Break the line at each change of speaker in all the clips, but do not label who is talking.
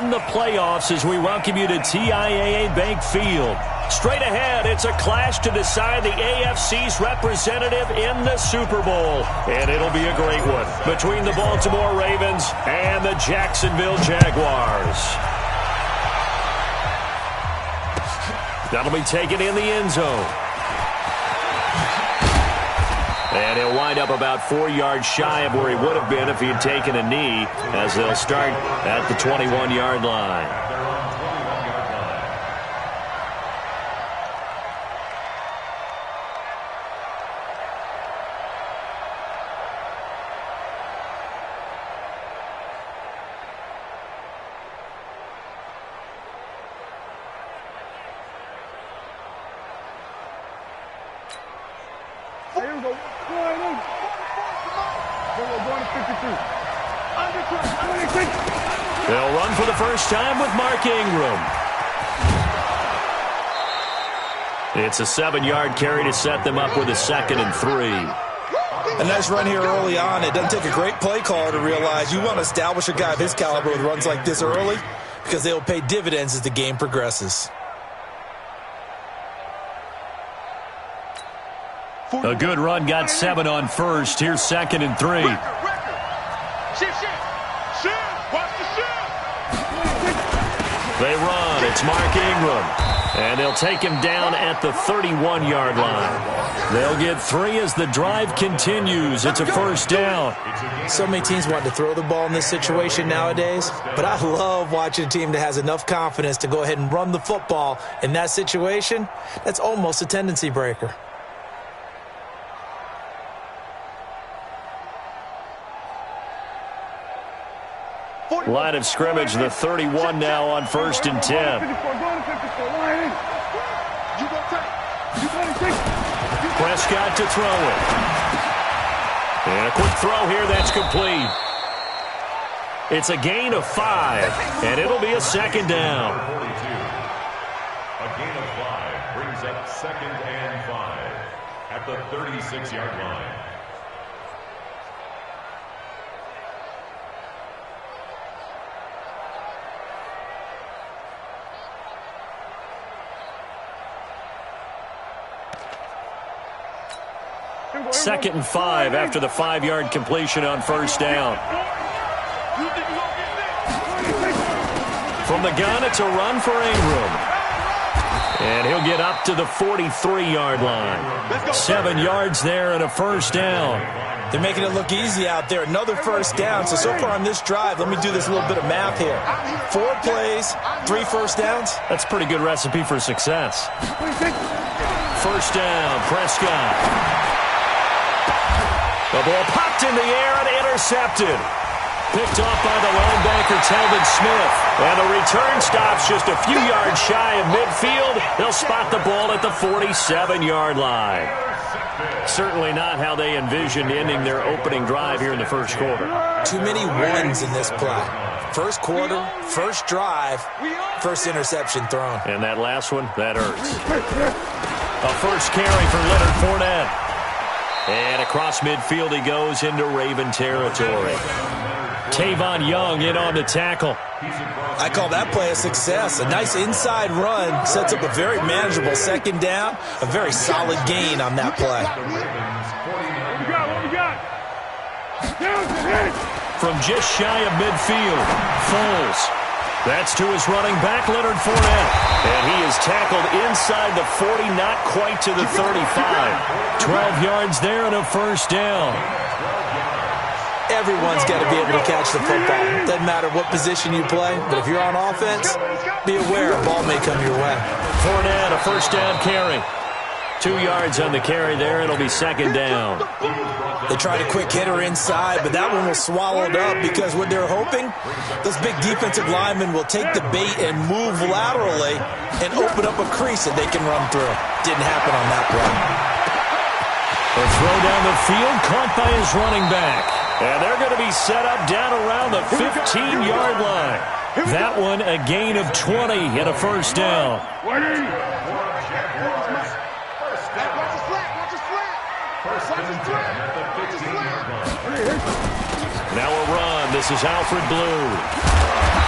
in the playoffs as we welcome you to TIAA Bank Field. Straight ahead, it's a clash to decide the AFC's representative in the Super Bowl. And it'll be a great one between the Baltimore Ravens and the Jacksonville Jaguars. That'll be taken in the end zone. And he'll wind up about 4 yards shy of where he would have been if he had taken a knee, as they'll start at the 21-yard line. They'll run for the first time with Mark Ingram. It's a 7-yard carry to set them up with a 2nd and 3.
A nice run here early on. It doesn't take a great play caller to realize you want to establish a guy of his caliber with runs like this early, because they will pay dividends as the game progresses.
A good run got 7 on first. Here's 2nd and 3. They run. It's Mark Ingram. And they'll take him down at the 31-yard line. They'll get 3 as the drive continues. It's a first down.
So many teams want to throw the ball in this situation nowadays, but I love watching a team that has enough confidence to go ahead and run the football in that situation. That's almost a tendency breaker.
Line of scrimmage, the 31 now on 1st and 10. Prescott to throw it. And a quick throw here, that's complete. It's a gain of 5, and it'll be a 2nd down.
A gain of 5 brings up 2nd and 5 at the 36-yard line.
Second and 5 after the 5-yard completion on first down. From the gun, it's a run for Ingram. And he'll get up to the 43-yard line. 7 yards there and a first down.
They're making it look easy out there. Another first down. So far on this drive, let me do this little bit of math here. 4 plays, 3 first downs.
That's a pretty good recipe for success. First down, Prescott. The ball popped in the air and intercepted. Picked off by the linebacker, Telvin Smith. And the return stops just a few yards shy of midfield. They'll spot the ball at the 47-yard line. Certainly not how they envisioned ending their opening drive here in the first quarter.
Too many ones in this play. First quarter, first drive, first interception thrown.
And that last one, that hurts. A first carry for Leonard Fournette. And across midfield he goes into Raven territory. Tavon Young in on the tackle.
I call that play a success. A nice inside run sets up a very manageable 2nd down. A very solid gain on that play.
From just shy of midfield, Foles. That's to his running back, Leonard Fournette. And he is tackled inside the 40, not quite to the 35. 12 yards there and a first down.
Everyone's got to be able to catch the football. Doesn't matter what position you play, but if you're on offense, be aware a ball may come your way.
Fournette, a first down carry. 2 yards on the carry there. It'll be 2nd down.
They tried a quick hitter inside, but that one was swallowed up because what they're hoping, those big defensive linemen will take the bait and move laterally and open up a crease that they can run through. Didn't happen on that play.
A throw down the field, caught by his running back. And they're going to be set up down around the 15-yard line. That one a gain of 20 and a first down. Now a run. This is Alfred Blue.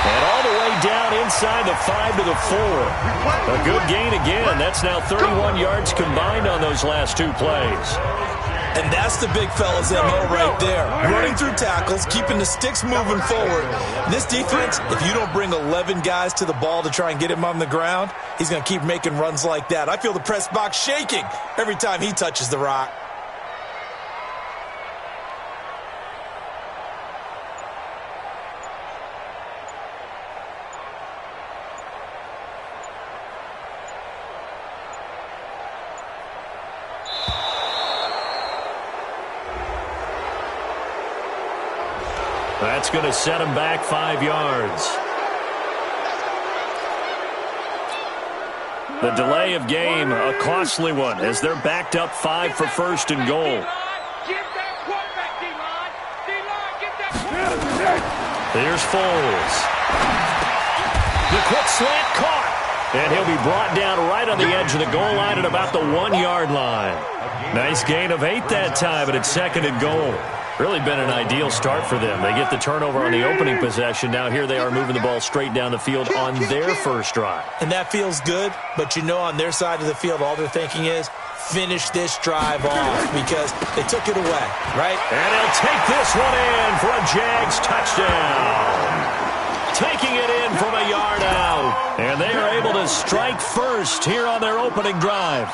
And all the way down inside the 5 to the 4. A good gain again. That's now 31 yards combined on those last two plays.
And that's the big fella's MO right there. Running through tackles, keeping the sticks moving forward. This defense, if you don't bring 11 guys to the ball to try and get him on the ground, he's going to keep making runs like that. I feel the press box shaking every time he touches the rock.
That's going to set him back 5 yards. The delay of game, a costly one, as they're backed up 5 for first and goal. Here's Foles. The quick slant caught. And he'll be brought down right on the edge of the goal line at about the 1-yard line. Nice gain of 8 that time, but it's second and goal. Really been an ideal start for them. They get the turnover on the opening possession. Now here they are moving the ball straight down the field on their first drive.
And that feels good, but you know on their side of the field all they're thinking is finish this drive off because they took it away, right?
And he'll take this one in for a Jags touchdown. Taking it in from a yard out. And they are able to strike first here on their opening drive.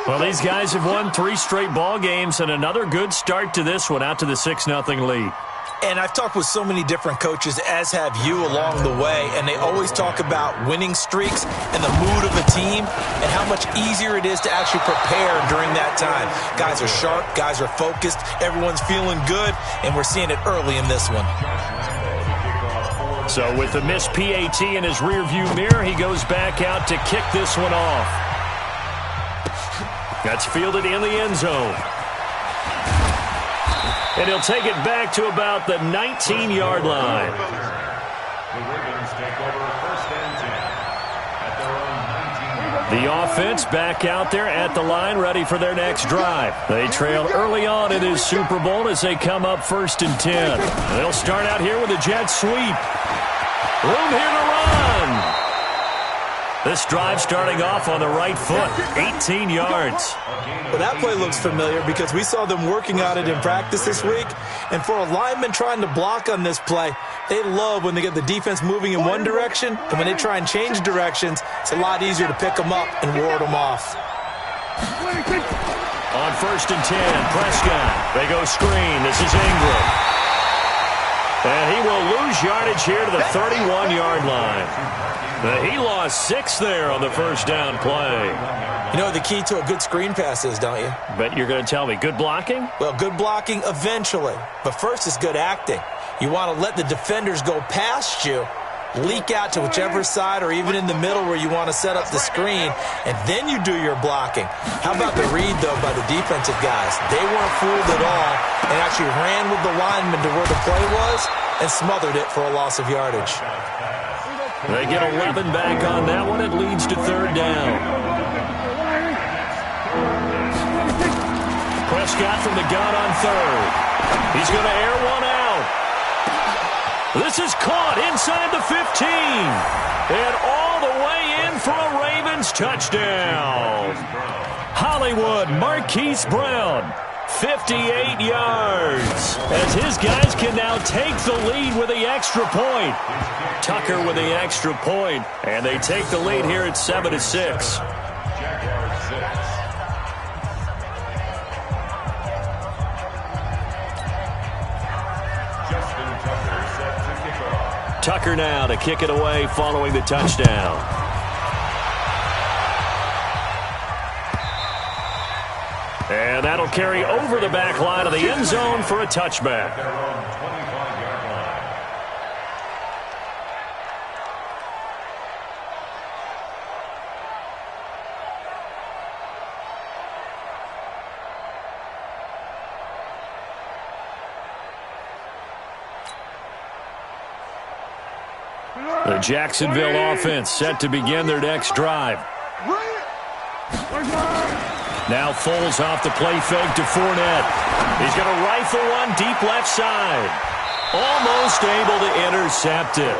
Well, these guys have won 3 straight ball games and another good start to this one out to the 6-0 lead.
And I've talked with so many different coaches, as have you along the way, and they always talk about winning streaks and the mood of a team and how much easier it is to actually prepare during that time. Guys are sharp, guys are focused, everyone's feeling good, and we're seeing it early in this one.
So with the missed PAT in his rearview mirror, he goes back out to kick this one off. That's fielded in the end zone. And he'll take it back to about the 19-yard line.
The Ravens take over first and 10 at their own 19.
The offense back out there at the line, ready for their next drive. They trailed early on in his Super Bowl as they come up first and 10. They'll start out here with a jet sweep. Room here to run. This drive starting off on the right foot, 18 yards.
Well, that play looks familiar because we saw them working on it in practice this week. And for a lineman trying to block on this play, they love when they get the defense moving in one direction. And when they try and change directions, it's a lot easier to pick them up and ward them off.
On first and 10, Prescott. They go screen. This is Ingram. And he will lose yardage here to the 31-yard line. He lost 6 there on the first down play.
You know what the key to a good screen pass is, don't you?
But you're going to tell me, good blocking?
Well, good blocking eventually. But first is good acting. You want to let the defenders go past you, leak out to whichever side or even in the middle where you want to set up the screen, and then you do your blocking. How about the read, though, by the defensive guys? They weren't fooled at all and actually ran with the lineman to where the play was and smothered it for a loss of yardage.
They get 11 back on that one. It leads to third down. Prescott from the gun on third. He's going to air one out. This is caught inside the 15. And all the way in for a Ravens touchdown. Hollywood Marquise Brown. 58 yards as his guys can now take the lead with the extra point. Tucker with the extra point, and they take the lead here at 7-6. Tucker now to kick it away following the touchdown. And that'll carry over the back line of the end zone for a touchback. The Jacksonville offense set to begin their next drive. Now Foles off the play fake to Fournette. He's going to rifle one deep left side. Almost able to intercept it.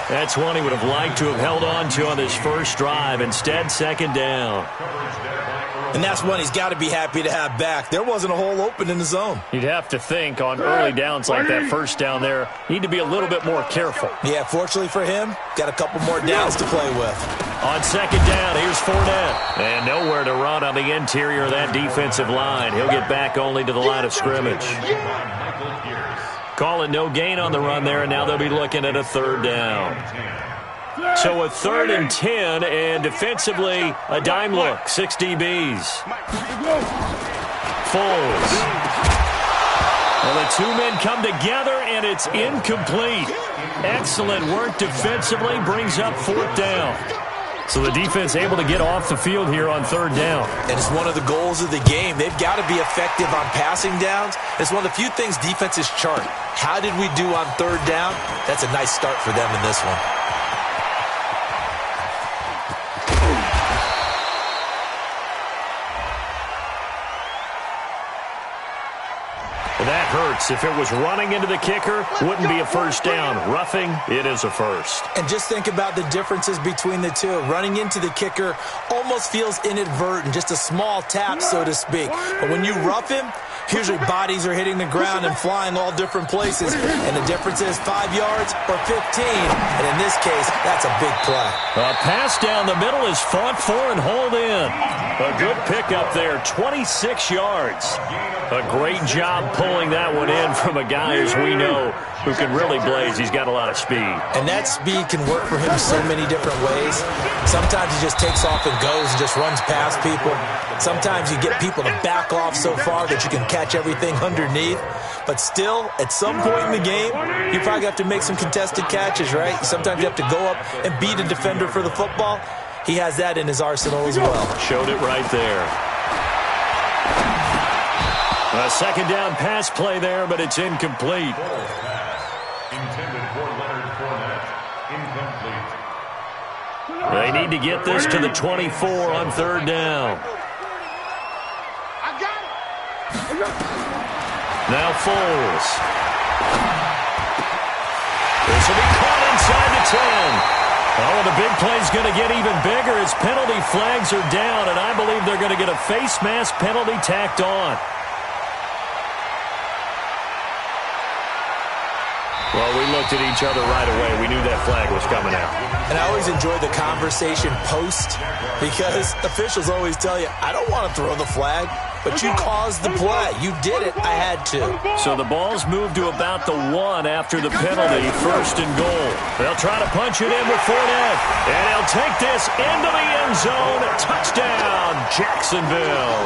That's one he would have liked to have held on to on his first drive. Instead, second down.
And that's one he's got to be happy to have back. There wasn't a hole open in the zone.
You'd have to think on early downs like that first down there, need to be a little bit more careful.
Yeah, fortunately for him, got a couple more downs to play with.
On second down, here's Fournette. And nowhere to run on the interior of that defensive line. He'll get back only to the line of scrimmage. Call it no gain on the run there, and now they'll be looking at a third down. So a 3rd and 10, and defensively, a dime look, 6 DBs. Foles. Well, the two men come together, and it's incomplete. Excellent work defensively, brings up 4th down. So the defense able to get off the field here on 3rd down.
And it's one of the goals of the game. They've got to be effective on passing downs. It's one of the few things defenses chart. How did we do on 3rd down? That's a nice start for them in this one.
That hurts. If it was running into the kicker, wouldn't be a first down. Roughing, it is a first.
And just think about the differences between the two. Running into the kicker almost feels inadvertent, just a small tap, so to speak. But when you rough him, usually bodies are hitting the ground and flying all different places. And the difference is 5 yards or 15. And in this case, that's a big play.
A pass down the middle is fought for and hauled in. A good pickup there, 26 yards. A great job pulling that one in from a guy, as we know, who can really blaze. He's got a lot of speed.
And that speed can work for him so many different ways. Sometimes he just takes off and goes and just runs past people. Sometimes you get people to back off so far that you can catch everything underneath. But still, at some point in the game, you probably have to make some contested catches, right? Sometimes you have to go up and beat a defender for the football. He has that in his arsenal as well.
Showed it right there. A second down pass play there, but it's incomplete.
Intended for Leonard Fournette. Incomplete.
They need to get this to the 24 on 3rd down. Now Foles. This will be caught inside the 10. Oh, the big play's going to get even bigger as penalty flags are down, and I believe they're going to get a face mask penalty tacked on. Well, we looked at each other right away. We knew that flag was coming out.
And I always enjoy the conversation post because officials always tell you, I don't want to throw the flag, but you caused the play. You did it. I had to.
So the ball's moved to about the 1 after the penalty, 1st and goal. They'll try to punch it in with Fournette. And he'll take this into the end zone. Touchdown, Jacksonville.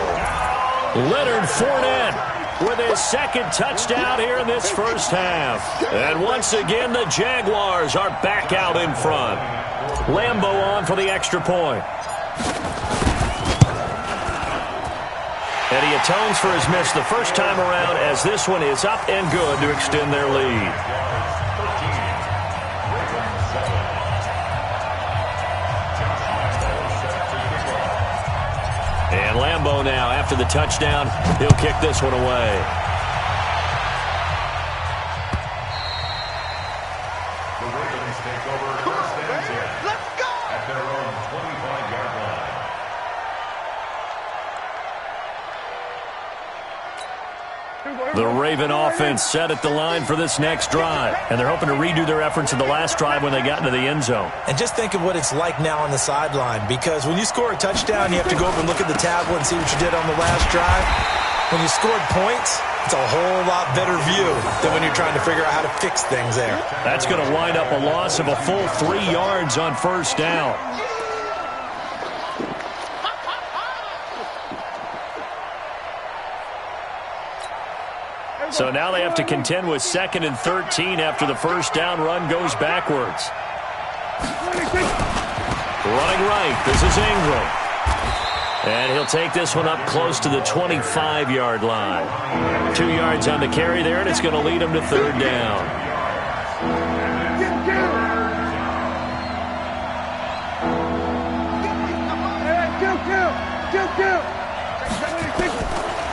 Leonard Fournette with his 2nd touchdown here in this first half. And once again, the Jaguars are back out in front. Lambeau on for the extra point. And he atones for his miss the first time around as this one is up and good to extend their lead. And Lambeau now, after the touchdown, he'll kick this one away.
The Ravens take over 1st and 10. Let's go! At their own 25-yard line.
The Raven offense set at the line for this next drive. And they're hoping to redo their efforts in the last drive when they got into the end zone.
And just think of what it's like now on the sideline, because when you score a touchdown, you have to go over and look at the tablet and see what you did on the last drive. When you scored points, it's a whole lot better view than when you're trying to figure out how to fix things there.
That's going to wind up a loss of a full 3 yards on 1st down. So now they have to contend with 2nd and 13 after the first down run goes backwards. Running right, this is Ingram. And he'll take this one up close to the 25-yard line. 2 yards on the carry there, and it's going to lead him to 3rd down.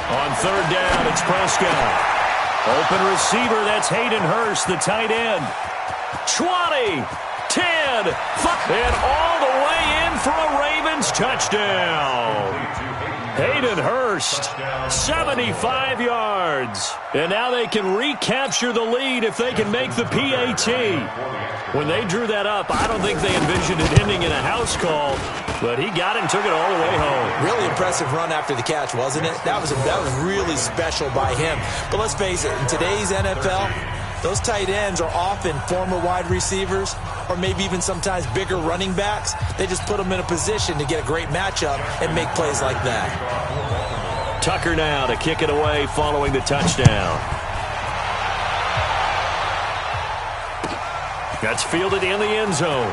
On 3rd down, it's Prescott. Open receiver, that's Hayden Hurst, the tight end. 20, 10, again. And all the way in for a Ravens touchdown. Hayden Hurst, 75 yards. And now they can recapture the lead if they can make the PAT. When they drew that up, I don't think they envisioned it ending in a house call, but he got it and took it all the way home.
Really impressive run after the catch, wasn't it? That was really special by him. But let's face it, in today's NFL, those tight ends are often former wide receivers or maybe even sometimes bigger running backs. They just put them in a position to get a great matchup and make plays like that.
Tucker now to kick it away following the touchdown. That's fielded in the end zone.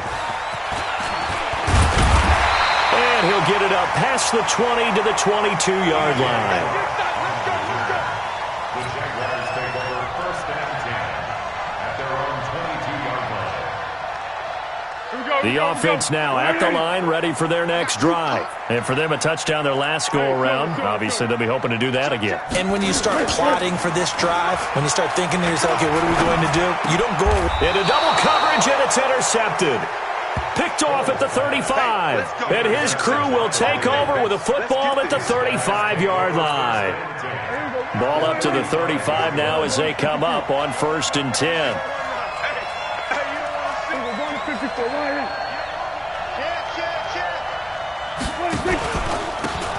And he'll get it up past the 20 to the 22-yard line. The offense now at the line, ready for their next drive. And for them, a touchdown their last go-around. Obviously, they'll be hoping to do that again.
And when you start plotting for this drive, when you start thinking to yourself, okay, what are we going to do? You don't go
into double coverage, and it's intercepted. Picked off at the 35. And his crew will take over with a football at the 35-yard line. Ball up to the 35 now as they come up on 1st and 10.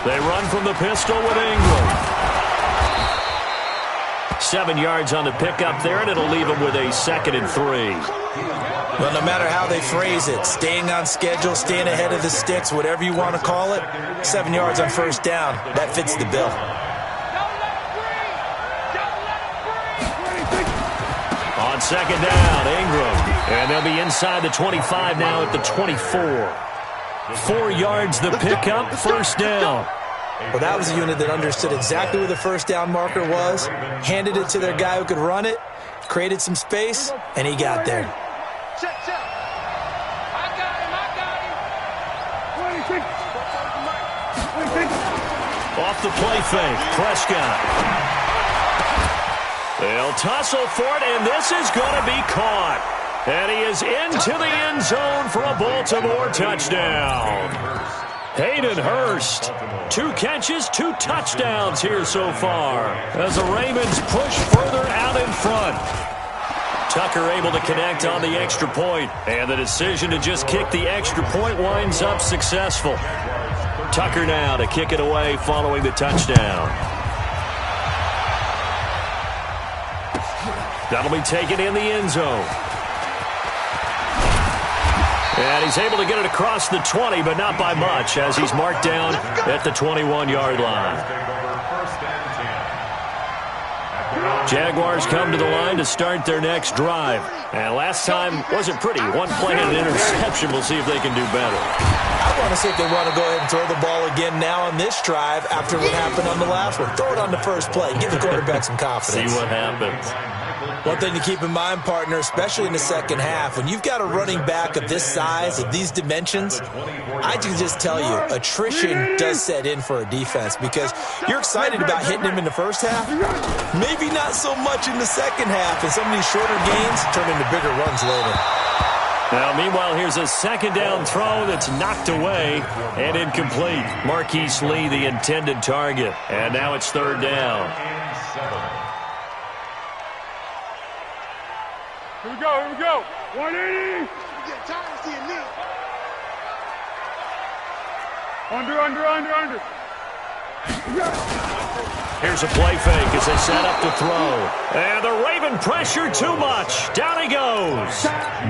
They run from the pistol with Ingram. 7 yards on the pickup there, and it'll leave them with a 2nd and 3.
Well, no matter how they phrase it, staying on schedule, staying ahead of the sticks, whatever you want to call it, 7 yards on 1st down, that fits the bill.
On 2nd down, Ingram. And they'll be inside the 25 now at the 24. 4 yards the pickup, 1st down.
Well, that was a unit that understood exactly where the 1st down marker was, handed it to their guy who could run it, created some space, and he got there.
Check. I got him.
Off the play fake, Prescott. They'll tussle for it, and this is going to be caught. And he is into the end zone for a Baltimore touchdown. Hayden Hurst, 2 catches, 2 touchdowns here so far as the Ravens push further out in front. Tucker able to connect on the extra point, and the decision to just kick the extra point winds up successful. Tucker now to kick it away following the touchdown. That'll be taken in the end zone. And he's able to get it across the 20, but not by much, as he's marked down at the 21-yard line. Jaguars come to the line to start their next drive. And last time wasn't pretty. 1 play and an interception. We'll see if they can do better.
I want to see if they want to go ahead and throw the ball again now on this drive after what happened on the last one. Throw it on the first play. Give the quarterback some confidence.
See what happens.
One thing to keep in mind, partner, especially in the second half, when you've got a running back of this size, of these dimensions, I can just tell you, attrition does set in for a defense because you're excited about hitting him in the first half, maybe not so much in the second half, and some of these shorter gains turn into bigger runs later.
Now, meanwhile, here's a 2nd down throw that's knocked away and incomplete. Marquise Lee, the intended target. And now it's 3rd down.
Here we go. 180. You get tired of seeing me. Under.
Here's a play fake as they set up to throw. And the Raven pressure too much. Down he goes.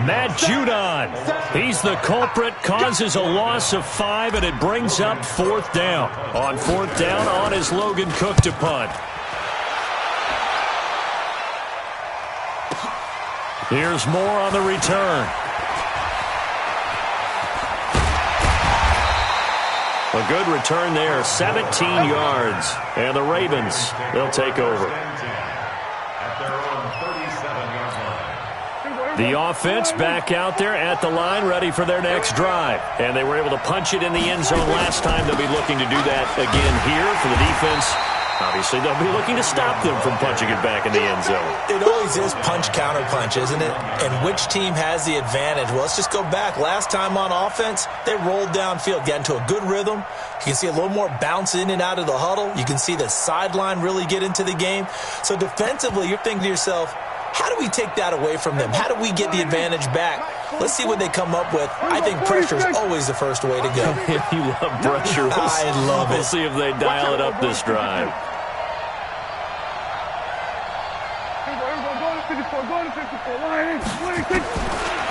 Matt Judon. He's the culprit, causes a loss of 5, and it brings up 4th down. On 4th down, on is Logan Cook to punt. Here's more on the return. A good return there, 17 yards. And the Ravens, they'll take over. The offense back out there at the line, ready for their next drive. And they were able to punch it in the end zone last time. They'll be looking to do that again here for the defense. Obviously, they'll be looking to stop them from punching it back in the end zone.
It always is punch-counter-punch, isn't it? And which team has the advantage? Well, let's just go back. Last time on offense, they rolled downfield, got into a good rhythm. You can see a little more bounce in and out of the huddle. You can see the sideline really get into the game. So defensively, you're thinking to yourself, how do we take that away from them? How do we get the advantage back? Let's see what they come up with. I think pressure is always the first way to go.
You love pressure.
I love it.
We'll see if they dial it up this drive.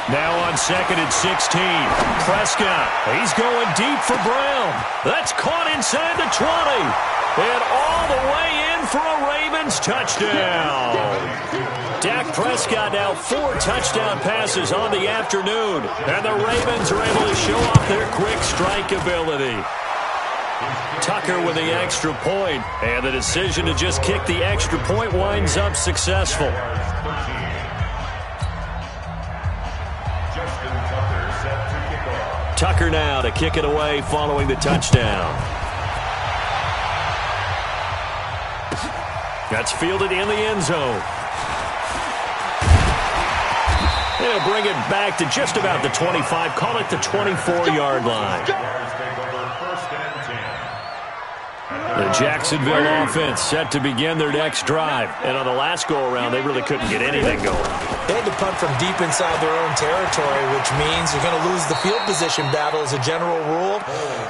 Now on 2nd and 16. Prescott. He's going deep for Brown. That's caught inside the 20. And all the way in for a Ravens touchdown. Dak Prescott now 4 touchdown passes on the afternoon. And the Ravens are able to show off their quick strike ability. Tucker with the extra point, and the decision to just kick the extra point winds up successful. Tucker now to kick it away following the touchdown. That's fielded in the end zone. They'll bring it back to just about the 25, call it the 24-yard line. The Jacksonville offense set to begin their next drive. And on the last go-around, they really couldn't get anything going.
They had to punt from deep inside their own territory, which means you're going to lose the field position battle as a general rule.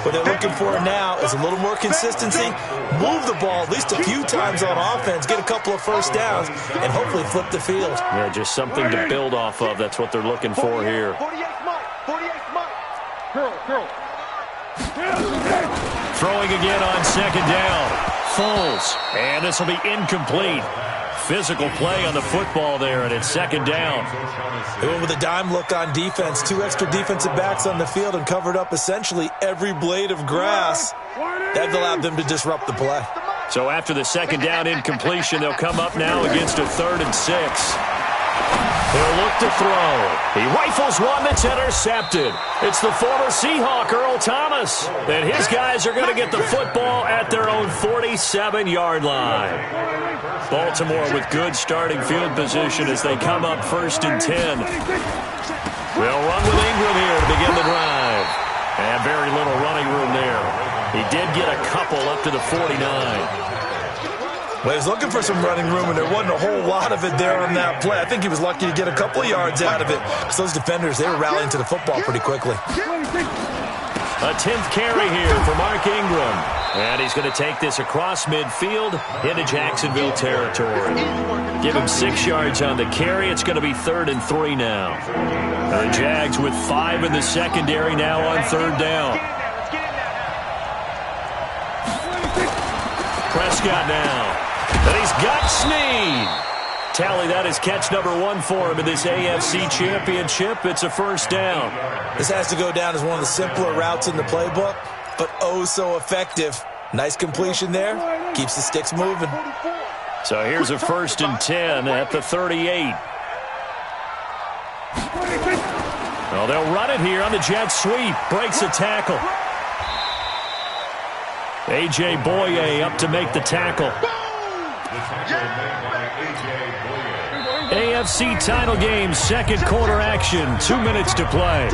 What they're looking for now is a little more consistency, move the ball at least a few times on offense, get a couple of first downs, and hopefully flip the field.
Yeah, just something to build off of. That's what they're looking for here.
48
Throwing again on 2nd down. Foles. And this will be incomplete. Physical play on the football there, and it's 2nd down.
They went with a dime look on defense. 2 extra defensive backs on the field and covered up essentially every blade of grass. That allowed them to disrupt the play.
So after the 2nd down incompletion, they'll come up now against a 3rd and 6. He'll look to throw. He rifles one that's intercepted. It's the former Seahawk, Earl Thomas. And his guys are going to get the football at their own 47-yard line. Baltimore with good starting field position as they come up 1st and 10. They'll run with Ingram here to begin the drive. And very little running room there. He did get a couple up to the 49.
Well, he was looking for some running room, and there wasn't a whole lot of it there on that play. I think he was lucky to get a couple of yards out of it. So those defenders, they were rallying to the football pretty quickly.
A 10th carry here for Mark Ingram. And he's going to take this across midfield into Jacksonville territory. Give him 6 yards on the carry. It's going to be 3rd and 3 now. The Jags with 5 in the secondary now on 3rd down. Prescott now. And he's got Snead. Tally, that is catch number 1 for him in this AFC Championship. It's a 1st down.
This has to go down as one of the simpler routes in the playbook, but oh so effective. Nice completion there. Keeps the sticks moving.
So here's a 1st and 10 at the 38. Well, they'll run it here on the jet sweep. Breaks a tackle. A.J. Boye up to make the tackle. AFC title game, 2nd quarter action. 2 minutes to play.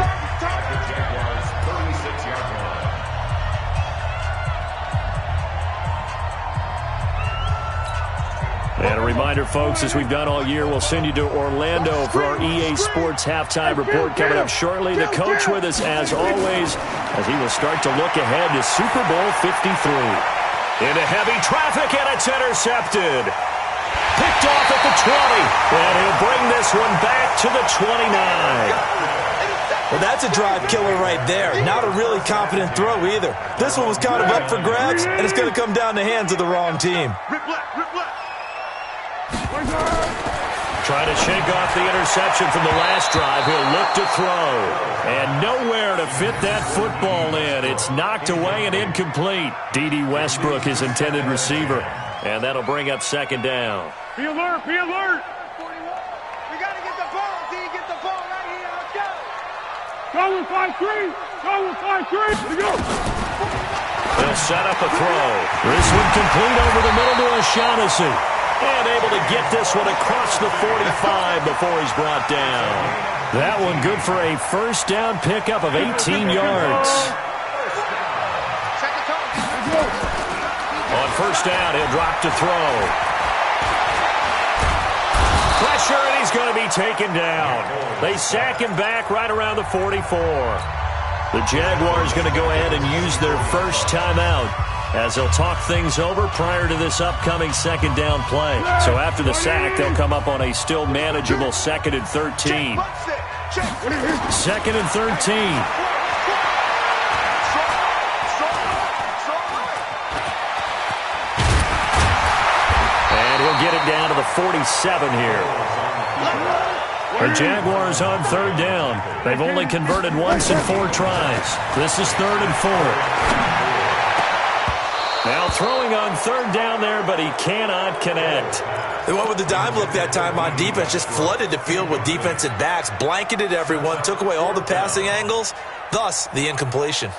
And a reminder, folks, as we've done all year, we'll send you to Orlando for our EA Sports halftime report coming up shortly. The coach with us, as always, as he will start to look ahead to Super Bowl 53. Into heavy traffic, and it's intercepted. Picked off at the 20, and he'll bring this one back to the 29.
Well, that's a drive killer right there. Not a really confident throw either. This one was kind of up for grabs, and it's going to come down the hands of the wrong team.
Trying to shake off the interception from the last drive. He'll look to throw. And nowhere to fit that football in. It's knocked away and incomplete. D.D. Westbrook, his intended receiver. And that'll bring up 2nd down.
Be alert, be alert.
We got to get the ball, D. Get the ball right here. Let's go.
Go with 5-3. Go with 5-3. Let's go.
They'll set up a throw. This one complete over the middle to O'Shaughnessy. And able to get this one across the 45 before he's brought down. That one good for a first down pickup of 18 yards. On first down, he'll drop to throw. Pressure, and he's going to be taken down. They sack him back right around the 44. The Jaguars going to go ahead and use their first timeout as they'll talk things over prior to this upcoming second down play. So after the sack, they'll come up on a still manageable 2nd and 13. 2nd and 13. He'll get it down to the 47 here. The Jaguars on third down. They've only converted once in 4 tries. This is 3rd and 4. Now throwing on third down there, but he cannot connect.
They went with the dime look that time on defense, just flooded the field with defensive backs, blanketed everyone, took away all the passing angles, thus the incompletion.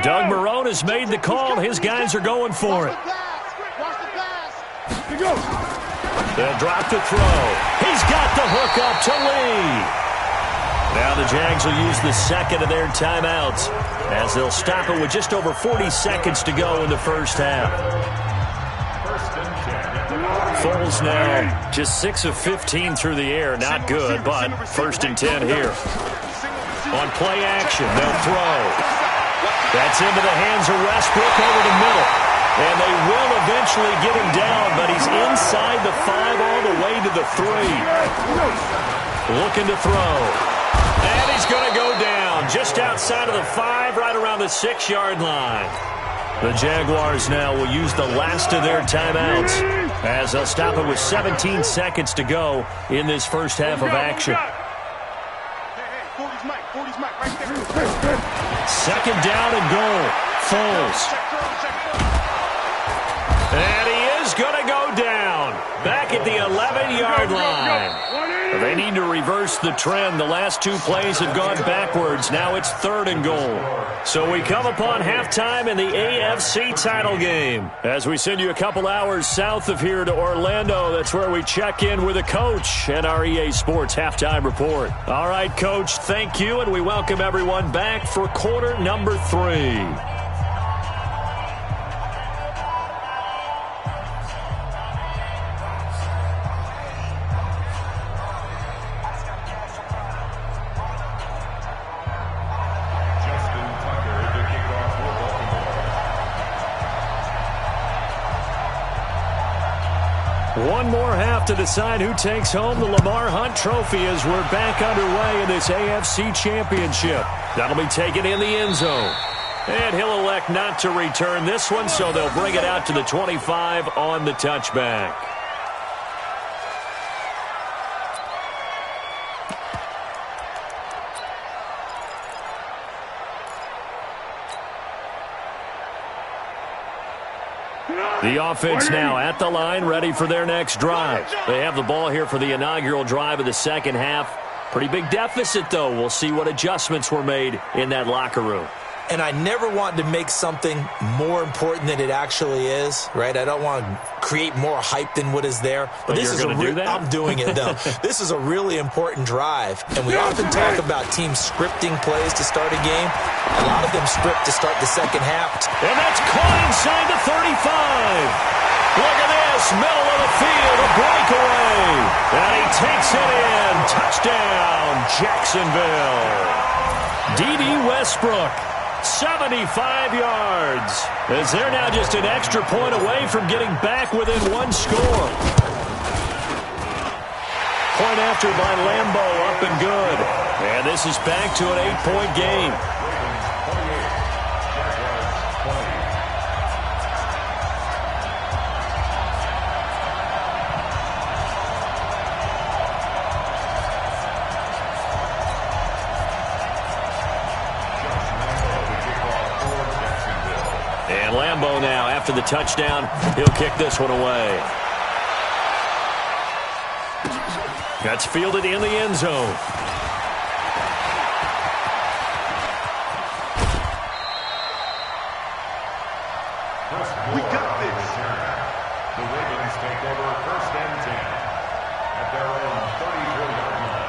Doug Marrone has made the call. His guys are going for it. They'll drop to throw. He's got the hook up to Lee. Now the Jags will use the second of their timeouts as they'll stop it with just over 40 seconds to go in the first half. Foles now just 6 of 15 through the air. Not good, but 1st and 10 here. On play action, they'll throw. That's into the hands of Westbrook over the middle. And they will eventually get him down, but he's inside the 5 all the way to the 3. Looking to throw. And he's going to go down just outside of the 5, right around the 6-yard line. The Jaguars now will use the last of their timeouts as they'll stop it with 17 seconds to go in this first half of action. 2nd down and goal. Foles. And he is going to go down back at the 11-yard line. They need to reverse the trend. The last 2 plays have gone backwards. Now it's 3rd and goal. So we come upon halftime in the AFC title game. As we send you a couple hours south of here to Orlando, that's where we check in with the coach and our EA Sports halftime report. All right, Coach, thank you, and we welcome everyone back for quarter number 3. One more half to decide who takes home the Lamar Hunt Trophy as we're back underway in this AFC Championship. That'll be taken in the end zone. And he'll elect not to return this one, so they'll bring it out to the 25 on the touchback. The offense now at the line, ready for their next drive. They have the ball here for the inaugural drive of the second half. Pretty big deficit, though. We'll see what adjustments were made in that locker room.
And I never want to make something more important than it actually is, right? I don't want to create more hype than what is there.
But this is
I'm doing it, though. This is a really important drive. And we often talk about teams scripting plays to start a game. A lot of them script to start the second half.
And that's caught inside the 35. Look at this, middle of the field, a breakaway. And he takes it in. Touchdown, Jacksonville. D.D. Westbrook, 75 yards. As they're now just an extra point away from getting back within 1 score. Point after by Lambeau, up and good. And this is back to an 8-point game. And Lambeau now, after the touchdown, he'll kick this one away. That's fielded in the end zone.
take over 1st and 10 at their own 34-yard line.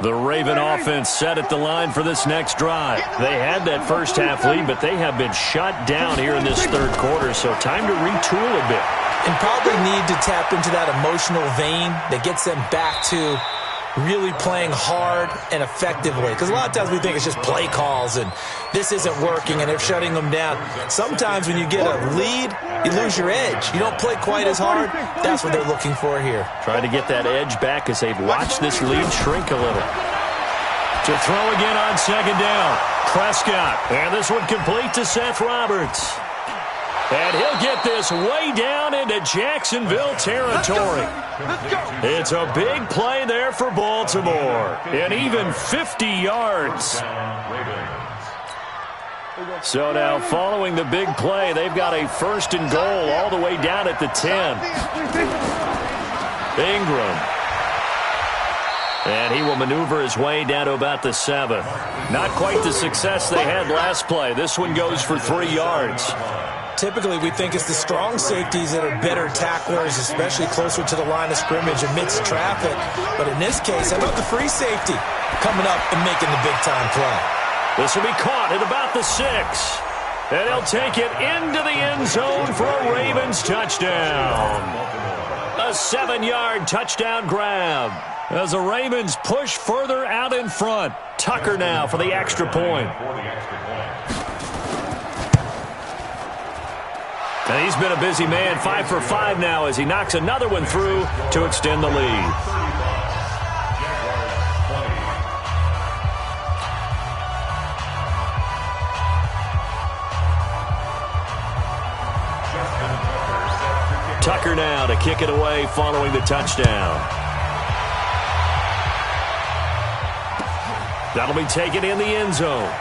The Raven offense set at the line for this next drive. They had that first half lead, but they have been shut down here in this third quarter, so time to retool a bit.
And probably need to tap into that emotional vein that gets them back to really playing hard and effectively. Because a lot of times we think it's just play calls and this isn't working and they're shutting them down. Sometimes when you get a lead, you lose your edge. You don't play quite as hard. That's what they're looking for here.
Trying to get that edge back as they've watched this lead shrink a little. To throw again on 2nd down. Prescott. And this one complete to Seth Roberts. And he'll get this way down into Jacksonville territory. It's a big play there for Baltimore. And even 50 yards. So now following the big play, they've got a 1st and goal all the way down at the 10. Ingram. And he will maneuver his way down to about the 7. Not quite the success they had last play. This one goes for 3 yards.
Typically, we think it's the strong safeties that are better tacklers, especially closer to the line of scrimmage amidst traffic. But in this case, how about the free safety coming up and making the big-time play?
This will be caught at about the 6. And he'll take it into the end zone for a Ravens touchdown. A 7-yard touchdown grab as the Ravens push further out in front. Tucker now for the extra point. And he's been a busy man, 5 for 5 now as he knocks another one through to extend the lead. Tucker now to kick it away following the touchdown. That'll be taken in the end zone.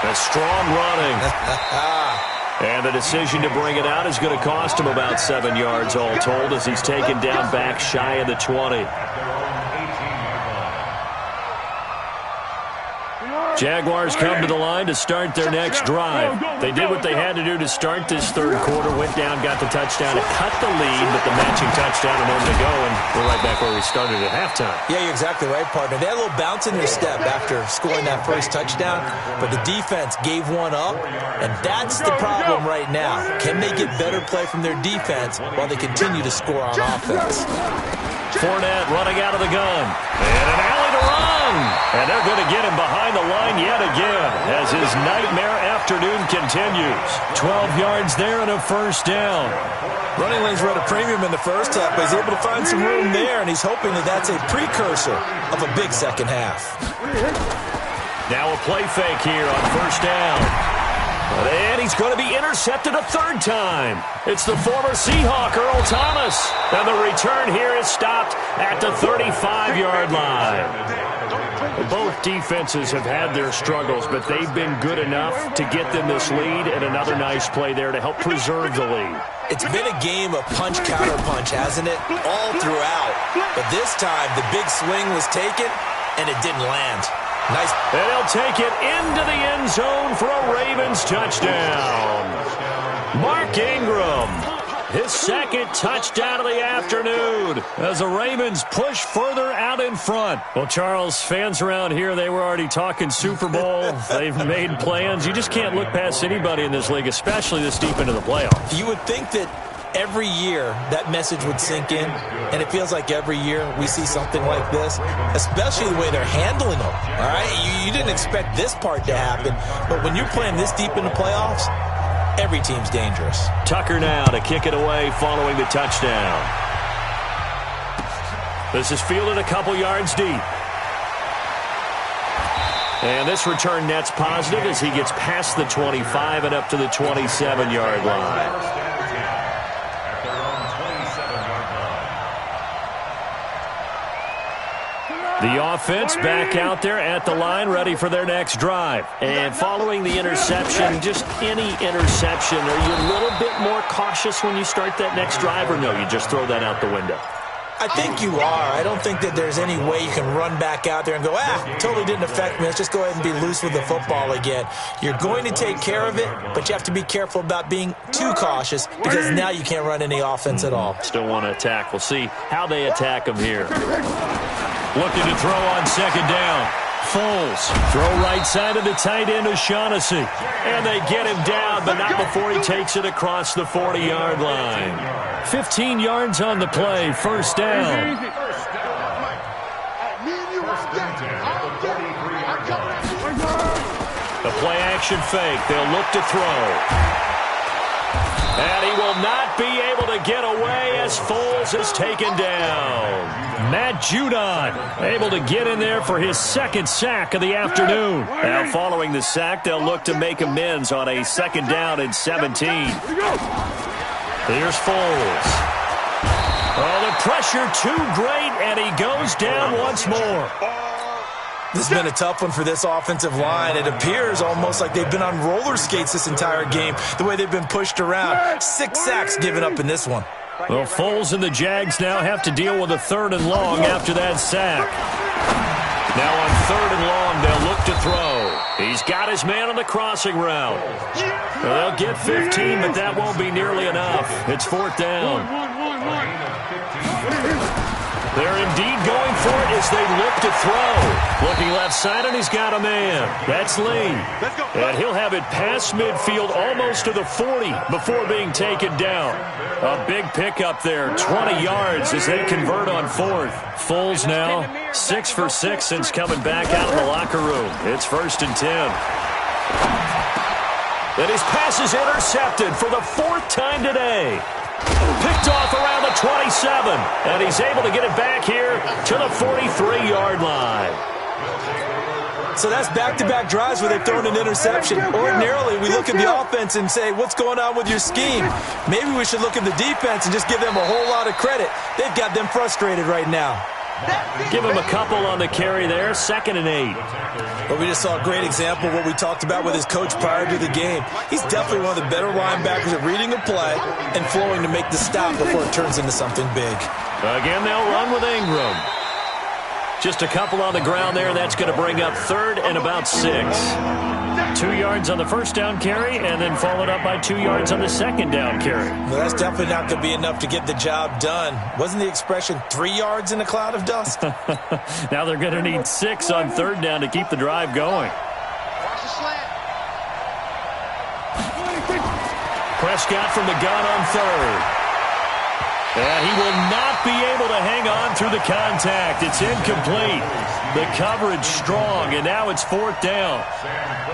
A strong running. And the decision to bring it out is going to cost him about 7 yards all told as he's taken down back shy of the 20. Jaguars come to the line to start their next drive. They did what they had to do to start this third quarter, went down, got the touchdown to cut the lead, but the matching touchdown a moment ago, and we're right back where we started at halftime.
Yeah, you're exactly right, partner. They had a little bounce in their step after scoring that first touchdown, but the defense gave one up, and that's the problem right now. Can they get better play from their defense while they continue to score on offense?
Fournette running out of the gun. And an alley to run. And they're going to get him behind the line yet again as his nightmare afternoon continues. 12 yards there and a 1st down.
Running lanes were at a premium in the first half, but he's able to find some room there, and he's hoping that that's a precursor of a big second half.
Now a play fake here on 1st down. And he's going to be intercepted a 3rd time. It's the former Seahawk, Earl Thomas. And the return here is stopped at the 35-yard line. Both defenses have had their struggles, but they've been good enough to get them this lead, and another nice play there to help preserve the lead.
It's been a game of punch-counter-punch, hasn't it? All throughout. But this time, the big swing was taken, and it didn't land. Nice.
And he'll take it into the end zone for a Ravens touchdown. Mark Ingram, his 2nd touchdown of the afternoon as the Ravens push further out in front. Well, Charles, fans around here, they were already talking Super Bowl. They've made plans. You just can't look past anybody in this league, especially this deep into the playoffs.
You would think that every year that message would sink in, and it feels like every year we see something like this, especially the way they're handling them. All right, you didn't expect this part to happen, but when you're playing this deep in the playoffs, every team's dangerous.
Tucker now to kick it away following the touchdown. This is fielded a couple yards deep. And this return net's positive as he gets past the 25 and up to the 27-yard line. The offense back out there at the line, ready for their next drive. And following the interception, just any interception, are you a little bit more cautious when you start that next drive, or no, you just throw that out the window?
I think you are. I don't think that there's any way you can run back out there and go, totally didn't affect me. Let's just go ahead and be loose with the football again. You're going to take care of it, but you have to be careful about being too cautious because now you can't run any offense at all.
Still want to attack. We'll see how they attack them here. Looking to throw on second down. Foles, throw right side of the tight end O'Shaughnessy. And they get him down, but not before he takes it across the 40-yard line. 15 yards on the play, first down. The play-action fake. They'll look to throw. And he will not be able to get away as Foles is taken down. Matt Judon able to get in there for his second sack of the afternoon. Now following the sack, they'll look to make amends on a second down and 17. Here's Foles. Oh, the pressure too great, and he goes down once more.
This has been a tough one for this offensive line. It appears almost like they've been on roller skates this entire game, the way they've been pushed around. 6 sacks given up in this one.
Well, Foles and the Jags now have to deal with a 3rd and long after that sack. Now on 3rd and long, they'll look to throw. He's got his man on the crossing route. Well, they'll get 15, but that won't be nearly enough. It's 4th down. They're indeed going for it as they look to throw. Looking left side, and he's got a man. That's Lee. And he'll have it past midfield almost to the 40 before being taken down. A big pickup there, 20 yards as they convert on 4th. Foles now 6 for 6 since coming back out of the locker room. It's 1st and 10. And his pass is intercepted for the 4th time today. Picked off around the 27, and he's able to get it back here to the 43-yard line.
So that's back-to-back drives where they've thrown an interception. Ordinarily, we look at the offense and say, what's going on with your scheme? Maybe we should look at the defense and just give them a whole lot of credit. They've got them frustrated right now.
Give him a couple on the carry there, 2nd and 8.
But we just saw a great example of what we talked about with his coach prior to the game. He's definitely one of the better linebackers at reading a play and flowing to make the stop before it turns into something big.
Again, they'll run with Ingram. Just a couple on the ground there. That's going to bring up 3rd and about 6. 2 yards on the first down carry, and then followed up by 2 yards on the second down carry.
Well, that's definitely not going to be enough to get the job done. Wasn't the expression 3 yards in a cloud of dust?
Now they're going to need 6 on 3rd down to keep the drive going. Prescott from the gun on 3rd. And he will not be able to hang on through the contact. It's incomplete. The coverage strong, and now it's 4th down.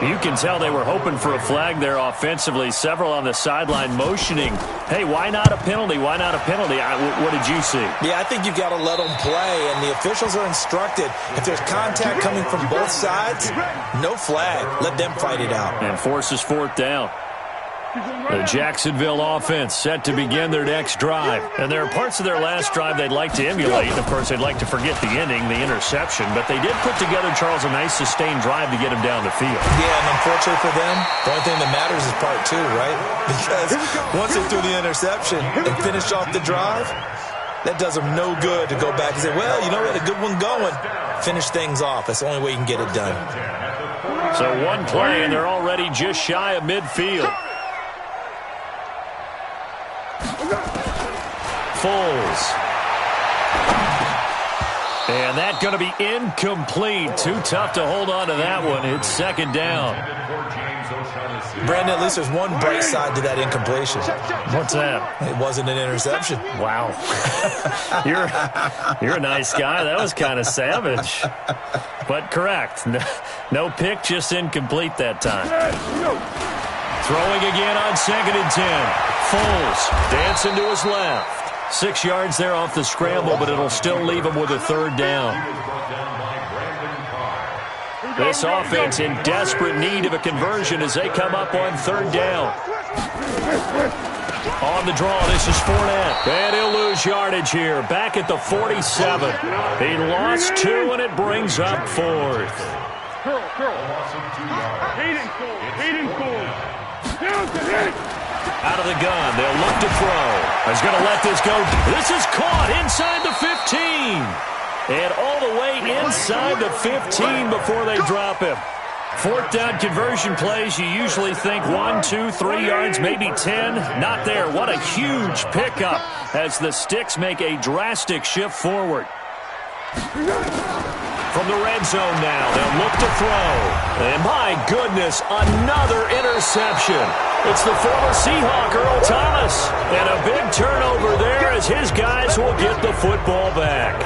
You can tell they were hoping for a flag there offensively. Several on the sideline motioning, hey, why not a penalty? Why not a penalty? What did you see?
Yeah, I think you've got to let them play, and the officials are instructed. If there's contact coming from both sides, no flag. Let them fight it out.
And forces 4th down. The Jacksonville offense set to begin their next drive. And there are parts of their last drive they'd like to emulate. And, of course, they'd like to forget the ending, the interception. But they did put together, Charles, a nice sustained drive to get him down the field.
Yeah, and unfortunately for them, the only thing that matters is part 2, right? Because once they threw the interception and finished off the drive, that does them no good to go back and say, well, you know, we had a good one going. Finish things off. That's the only way you can get it done.
So one play, and they're already just shy of midfield. Foles. And that's going to be incomplete. Too tough to hold on to that one. It's 2nd down.
Brandon, at least there's one bright side to that incompletion.
What's that?
It wasn't an interception.
Wow. You're a nice guy. That was kind of savage. But correct. No pick, just incomplete that time. Throwing again on 2nd and 10. Foles dancing to his left. 6 yards there off the scramble, but it'll still leave him with a 3rd down. This offense in desperate need of a conversion as they come up on 3rd down. On the draw, this is Fournette. And he'll lose yardage here. Back at the 47. He lost 2, and it brings up 4th. Out of the gun. They'll look to throw. He's going to let this go. This is caught inside the 15. And all the way inside the 15 before they drop him. 4th down conversion plays, you usually think 1, 2, 3 yards, maybe 10. Not there. What a huge pickup as the Sticks make a drastic shift forward. From the red zone now, they'll look to throw. And my goodness, another interception. It's the former Seahawk, Earl Thomas. And a big turnover there as his guys will get the football back.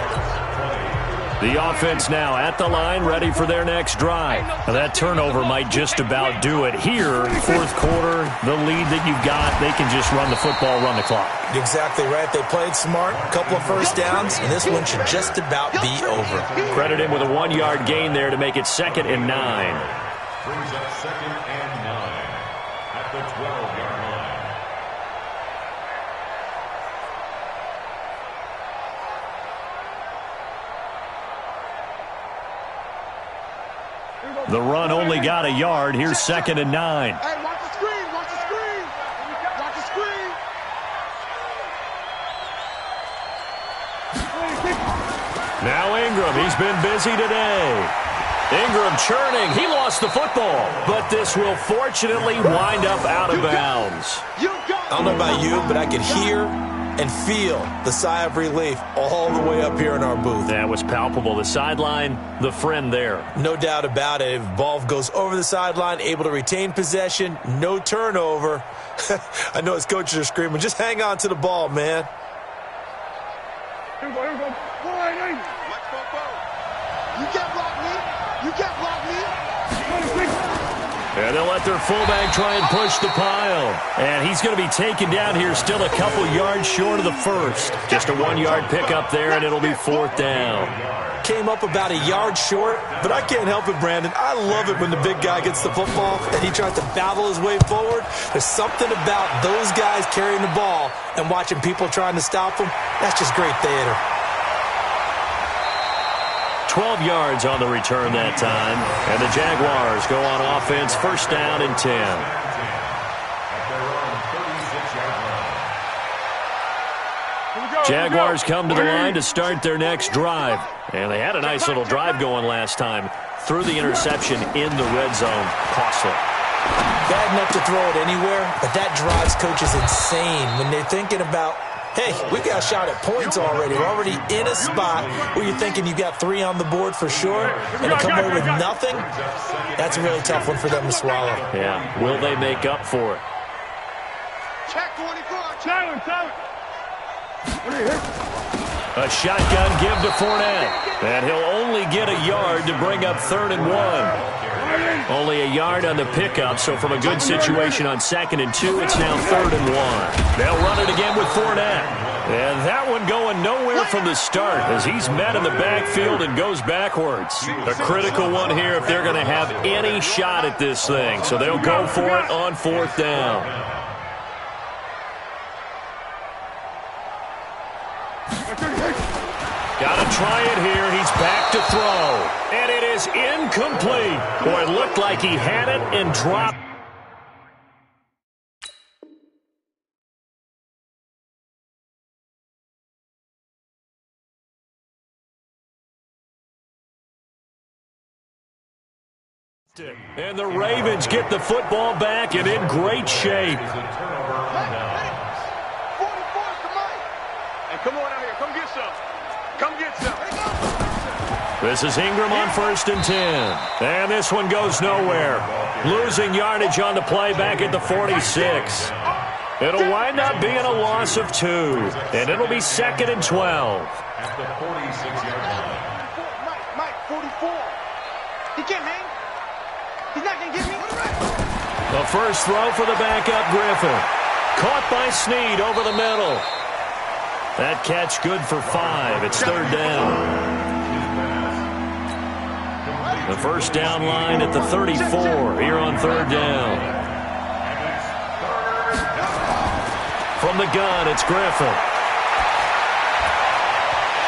The offense now at the line, ready for their next drive. Now that turnover might just about do it here. 4th quarter, the lead that you've got, they can just run the football, run the clock.
Exactly right. They played smart, a couple of first downs, and this one should just about be over.
Credit him with a 1-yard gain there to make it 2nd and 9.
Brings up 2nd and 9 at the 12-yard line.
The run only got a yard. Here's 2nd and 9.
Hey, watch the screen, watch the screen. Watch the screen.
Now Ingram, he's been busy today. Ingram churning. He lost the football, but this will fortunately wind up out of bounds.
I don't know about you, but I could hear and feel the sigh of relief all the way up here in our booth.
That was palpable. The sideline, the friend there.
No doubt about it. If ball goes over the sideline, able to retain possession, no turnover. I know his coaches are screaming, just hang on to the ball, man.
Here we go. You can't block me. You can't block me.
And they'll let their fullback try and push the pile. And he's going to be taken down here still a couple yards short of the first. Just a 1-yard pickup there, and it'll be 4th down.
Came up about a yard short, but I can't help it, Brandon. I love it when the big guy gets the football and he tries to battle his way forward. There's something about those guys carrying the ball and watching people trying to stop them. That's just great theater.
12 yards on the return that time. And the Jaguars go on offense, 1st down and 10. Jaguars come to the line to start their next drive. And they had a nice little drive going last time. Threw the interception in the red zone. Costly.
Bad enough to throw it anywhere, but that drives coaches insane when they're thinking about, hey, we got a shot at points already. We're already in a spot where you're thinking you got 3 on the board for sure, and to come away with nothing, that's a really tough one for them to swallow.
Yeah, will they make up for it?
Check 24.
Silent.
A shotgun give to Fournette. And he'll only get a yard to bring up 3rd and 1. Only a yard on the pickup, so from a good situation on 2nd and 2, it's now 3rd and 1. They'll run it again with Fournette. And that one going nowhere from the start as he's met in the backfield and goes backwards. A critical one here if they're going to have any shot at this thing. So they'll go for it on 4th down. Got to try it here. He's back to throw. And it is incomplete. Boy, it looked like he had it and dropped. And the Ravens get the football back and in great shape.
44 to Mike. Hey, come on out here. Come get some. Come get some.
This is Ingram on 1st and 10. And this one goes nowhere. Losing yardage on the play back at the 46. It'll wind up being a loss of 2. And it'll be 2nd and 12.
At the 46-yard line.
Mike, 44. He can't hang. He's not going to get me.
The first throw for the backup Griffin. Caught by Snead over the middle. That catch good for 5. It's 3rd down. The first down line at the 34 here on 3rd down. From the gun, it's Griffin.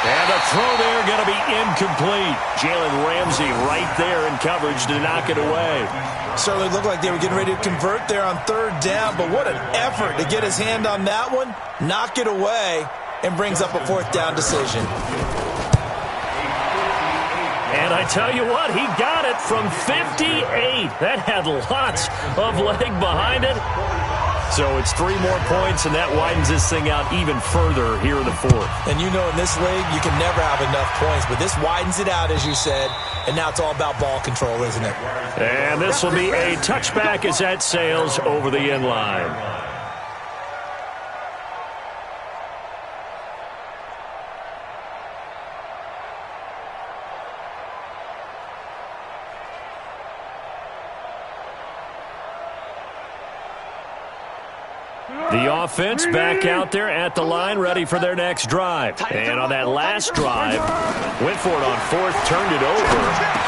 And the throw there going to be incomplete. Jalen Ramsey right there in coverage to knock it away.
Certainly looked like they were getting ready to convert there on third down, but what an effort to get his hand on that one, knock it away, and brings up a fourth down decision.
And I tell you what, he got it from 58. That had lots of leg behind it. So it's 3 more points, and that widens this thing out even further here in the fourth.
And you know in this league, you can never have enough points, but this widens it out, as you said, and now it's all about ball control, isn't it?
And this will be a touchback as that sails over the end line. The offense back out there at the line, ready for their next drive. And on that last drive, went for it on fourth, turned it over.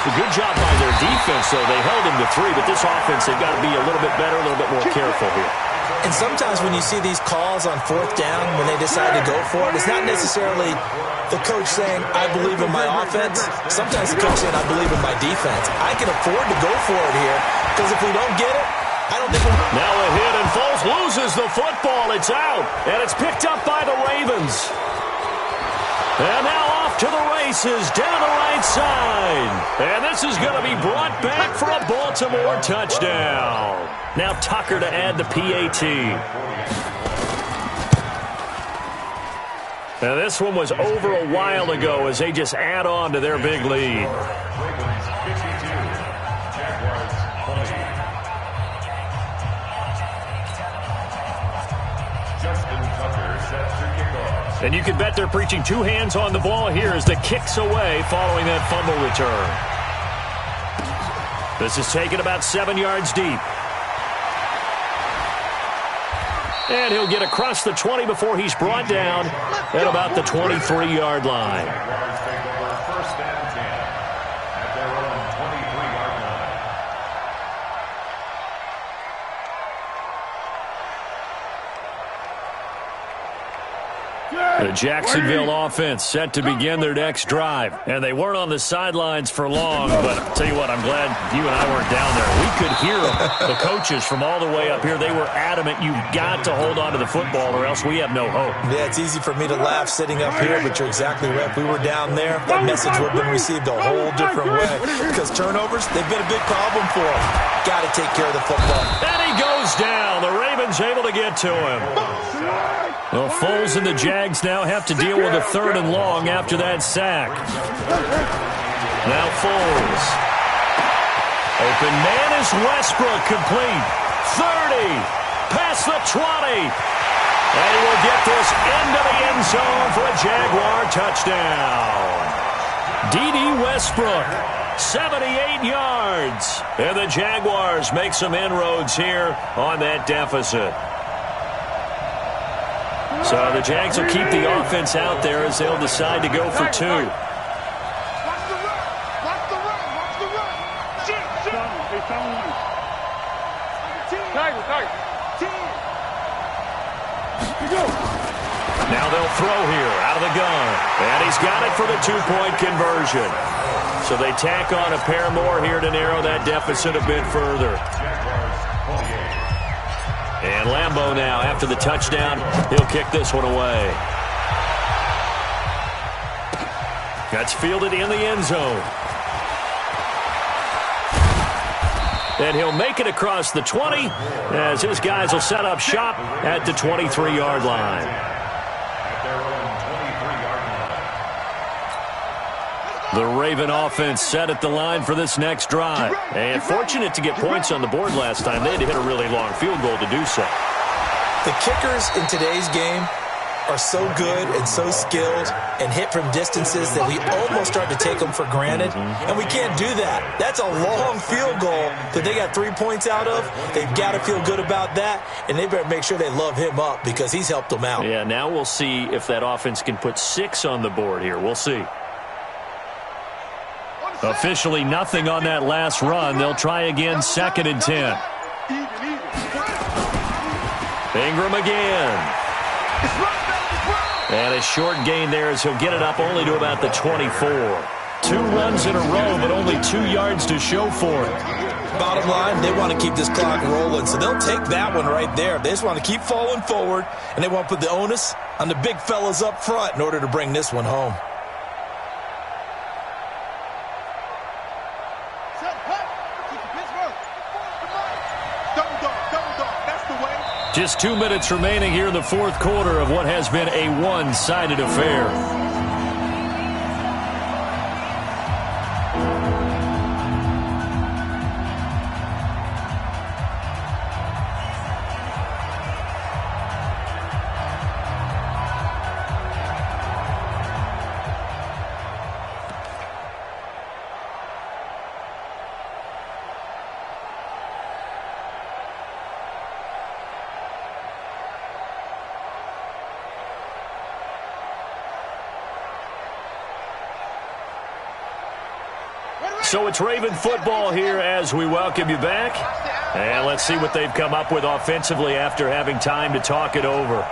A good job by their defense, though. They held them to 3, but this offense, they've got to be a little bit better, a little bit more careful here.
And sometimes when you see these calls on fourth down, when they decide to go for it, it's not necessarily the coach saying, I believe in my offense. Sometimes the coach saying, I believe in my defense. I can afford to go for it here, because if we don't get it, I don't think we're...
Now a hit, and Foles loses the football. It's out, and it's picked up by the Ravens. And now off to the races down the right side. And this is going to be brought back for a Baltimore touchdown. Now Tucker to add the PAT. Now this one was over a while ago as they just add on to their big lead. And you can bet they're preaching 2 hands on the ball here as the kick's away following that fumble return. This is taken about 7 yards deep. And he'll get across the 20 before he's brought down at about the 23-yard line. The Jacksonville offense set to begin their next drive. And they weren't on the sidelines for long, but I'll tell you what, I'm glad you and I weren't down there. We could hear them. The coaches from all the way up here, they were adamant, you've got to hold on to the football or else we have no hope.
Yeah, it's easy for me to laugh sitting up here, but you're exactly right. If we were down there, that message would have been received a whole different way. Because turnovers, they've been a big problem for them. Got to take care of the football.
And he goes down. The Ravens able to get to him. Well, Foles and the Jags now have to deal with a 3rd and long after that sack. Now Foles. Open man is Westbrook, complete. 30. Past the 20. And he will get this into the end zone for a Jaguar touchdown. D.D. Westbrook, 78 yards. And the Jaguars make some inroads here on that deficit. So the Jags will keep the offense out there as they'll decide to go for 2.
Watch the run. Watch the run. Watch the run.
Now they'll throw here out of the gun. And he's got it for the 2-point conversion. So they tack on a pair more here to narrow that deficit a bit further. And Lambeau now, after the touchdown, he'll kick this one away. That's fielded in the end zone. And he'll make it across the 20 as his guys will set up shop at the 23-yard line. The Raven offense set at the line for this next drive. And fortunate to get points on the board last time. They had to hit a really long field goal to do so.
The kickers in today's game are so good and so skilled and hit from distances that we almost start to take them for granted. And we can't do that. That's a long field goal that they got 3 points out of. They've got to feel good about that. And they better make sure they love him up because he's helped them out.
Yeah, now we'll see if that offense can put 6 on the board here. We'll see. Officially nothing on that last run. They'll try again, 2nd and 10. Ingram again. And a short gain there as he'll get it up only to about the 24. 2 runs in a row, but only 2 yards to show for it.
Bottom line, they want to keep this clock rolling, so they'll take that one right there. They just want to keep falling forward, and they want to put the onus on the big fellas up front in order to bring this one home.
Just 2 minutes remaining here in the fourth quarter of what has been a one-sided affair. So it's Raven football here as we welcome you back. And let's see what they've come up with offensively after having time to talk it over.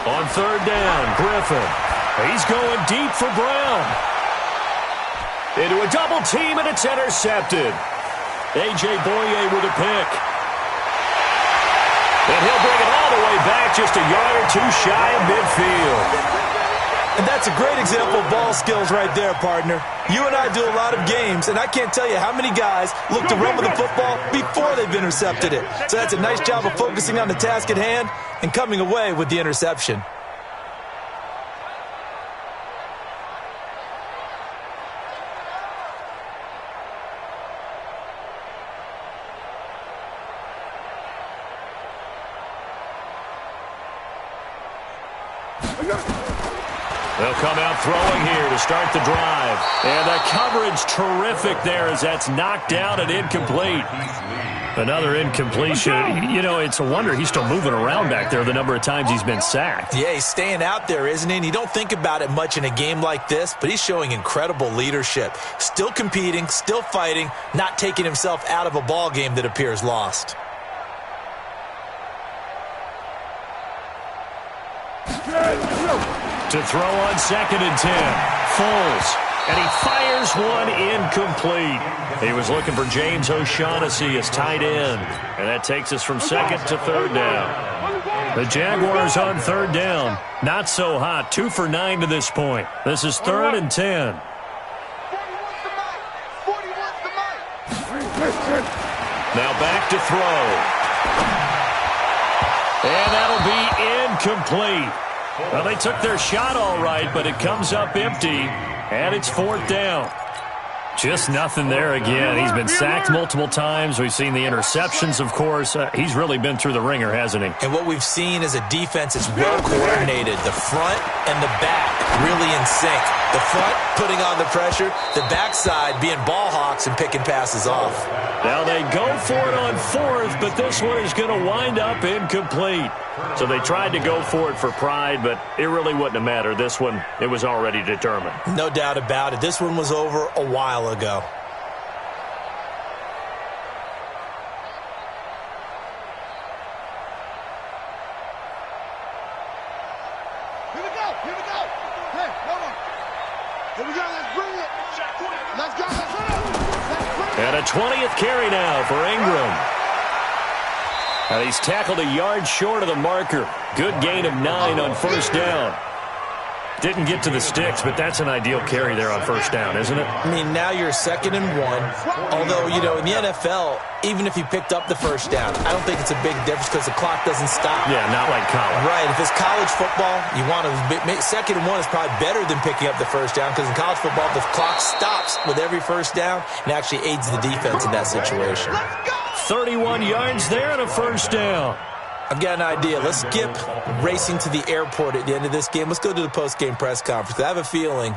On third down, Griffin. He's going deep for Brown. Into a double team, and it's intercepted. A.J. Boye with a pick. And he'll bring it all the way back just a yard or 2 shy of midfield.
And that's a great example of ball skills right there, partner. You and I do a lot of games, and I can't tell you how many guys look to run with the football before they've intercepted it. So that's a nice job of focusing on the task at hand and coming away with the interception.
They'll come out throwing here to start the drive. And the coverage terrific there as that's knocked down and incomplete. Another incompletion. You know, it's a wonder he's still moving around back there the number of times he's been sacked.
Yeah, he's staying out there, isn't he? And you don't think about it much in a game like this, but he's showing incredible leadership. Still competing, still fighting, not taking himself out of a ball game that appears lost.
To throw on 2nd and 10. Foles. And he fires one incomplete. He was looking for James O'Shaughnessy as tight end. And that takes us from 2nd to 3rd down. The Jaguars on 3rd down. Not so hot. 2 for 9 to this point. This is 3rd and 10. Now back to throw. And that'll be incomplete. Well, they took their shot all right, but it comes up empty, and it's 4th down. Just nothing there again. He's been sacked multiple times. We've seen the interceptions, of course. He's really been through the ringer, hasn't he?
And what we've seen is a defense that's well coordinated. The front and the back really in sync. The front putting on the pressure, the backside being ball hawks and picking passes off.
Now they go for it on 4th, but this one is going to wind up incomplete. So they tried to go for it for pride, but it really wouldn't have mattered. This one, it was already determined.
No doubt about it. This one was over a while ago.
Here we go. Here we go. Hey, hold on. Here we go. Let's bring it. Let's go. Let's bring it.
And a 20th carry now for Ingram. And he's tackled a yard short of the marker. Good gain of 9 on 1st down. Didn't get to the sticks, but that's an ideal carry there on 1st down, isn't it?
I mean, now you're 2nd and 1. Although, you know, in the NFL, even if you picked up the 1st down, I don't think it's a big difference because the clock doesn't stop.
Yeah, not like college.
Right. If it's college football, you want to make 2nd and 1 is probably better than picking up the 1st down because in college football, the clock stops with every 1st down and actually aids the defense in that situation.
31 yards there and a 1st down.
I've got an idea. Let's skip racing to the airport at the end of this game. Let's go to the post-game press conference. I have a feeling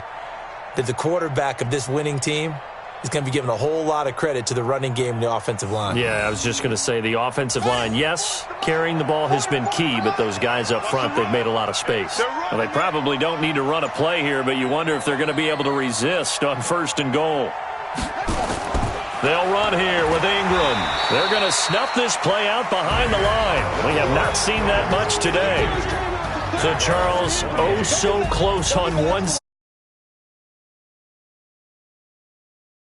that the quarterback of this winning team is going to be given a whole lot of credit to the running game and the offensive line.
Yeah, I was just going to say the offensive line, yes, carrying the ball has been key, but those guys up front, they've made a lot of space. Well, they probably don't need to run a play here, but you wonder if they're going to be able to resist on 1st and goal. They'll run here with Ingram. They're going to snuff this play out behind the line. We have not seen that much today. So, Charles, oh so close on one side.